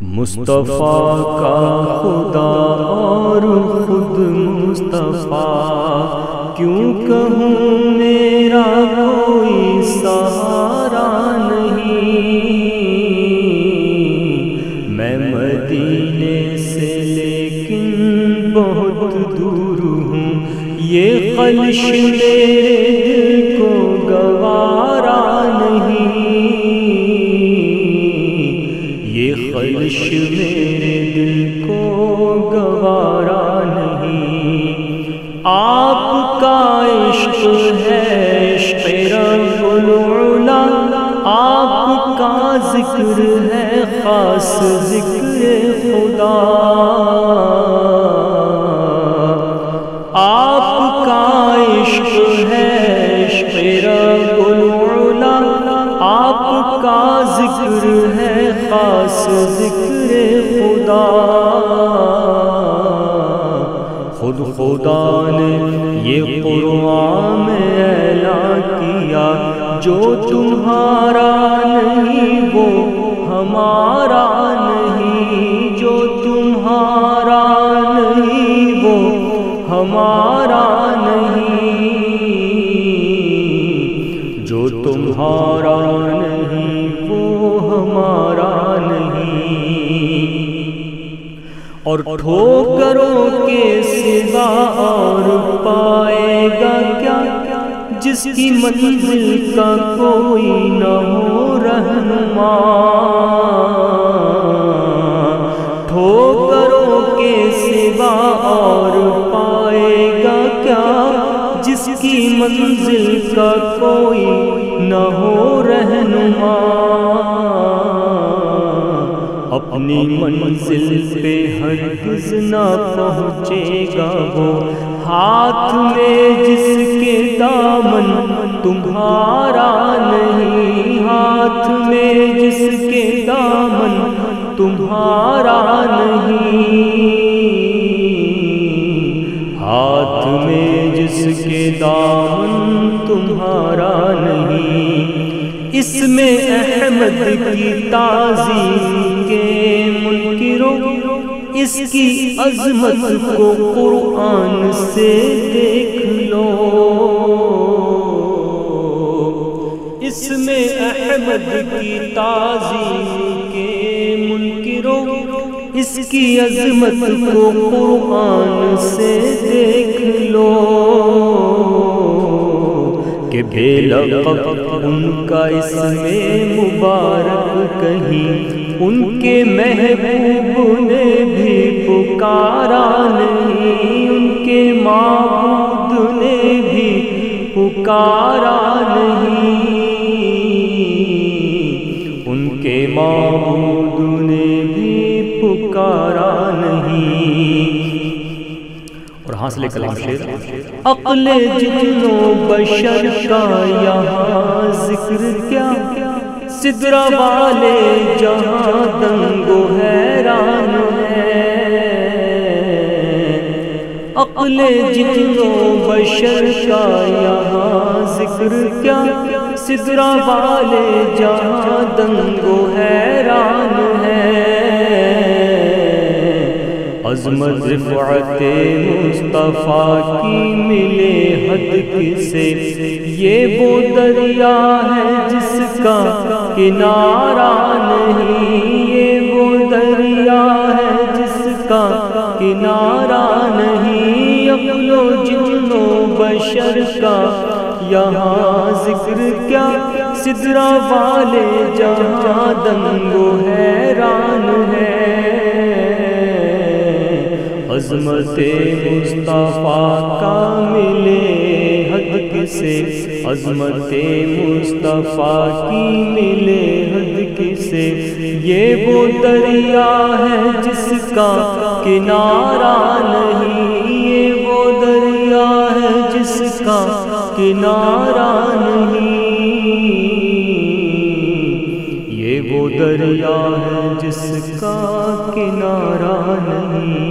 مصطفیٰ کا خدا اور خود مصطفیٰ، کیوں کہوں میرا کوئی سہارا نہیں۔ میں مدینے سے لیکن بہت دور ہوں، یہ خلش میرے دل کو گوارا نہیں، یہ خلش میرے دل کو گوارا نہیں۔ آپ کا عشق ہے عشق رب العلا، آپ کا ذکر ہے خاص ذکر خدا، آپ کا عشق ہے عشق رب العلا، آپ کا ذکر ہے خاص ذکر خدا۔ خود خدا نے یہ قرآن میں اعلان کیا، جو تمہارا نہیں وہ ہمارا نہیں، جو تمہارا نہیں وہ ہمارا نہیں، جو تمہارا نہیں وہ ہمارا نہیں۔ اور ٹھوکروں کے سوا اور پائے گا کیا، جس کی منزل کا کوئی نہ ہو رہنما۔ ٹھوکروں کے سوا اور پائے گا کیا، جس کی منزل کا کوئی نہ ہو رہنما۔ اپنی منزل پہ ہرگز نہ پہنچے گا وہ، ہاتھ میں جس کے دامن تمہارا نہیں، ہاتھ میں جس کے دامن تمہارا نہیں، ہاتھ میں جس کے دامن تمہارا نہیں۔ اس میں احمد کی تعظیم کے منکروں، اس کی عظمت کو قرآن سے دیکھ لو۔ اس میں احمد کی تعظیم کے منکروں، اس کی عظمت کو قرآن سے دیکھ لو، کہ بے لقب ان کا اس میں مبارک کہیں، ان کے محبوب نے بھی پکارا نہیں، ان کے معبود نے بھی پکارا نہیں، ان کے معبود نے بھی پکارا نہیں۔ اور حاصل کلام شعر، عقل جن و بشر کا یہاں ذکر کیا، سدرہ والے جہاں دنگ و حیران ہے۔ عقل جن و بشر کا یہاں ذکر کیا، سدرہ والے جہاں دنگ و حیران ہے۔ عظمت رفعت مصطفیٰ کی ملے حد کسے، یہ وہ دریا ہے جس کا کنارہ نہیں، یہ وہ دریا ہے جس کا کنارہ نہیں۔ عقل و جن و بشر کا یہاں ذکر کیا، سدرہ والے جہاں دنگ و حیران ہے۔ عظمت مصطفیٰ کا ملے حد کسے، عظمت مصطفیٰ کی ملے حد کسے، یہ وہ دریا ہے جس کا کنارہ نہیں، یہ وہ دریا ہے جس کا کنارہ نہیں، یہ وہ دریا ہے جس کا کنارہ نہیں۔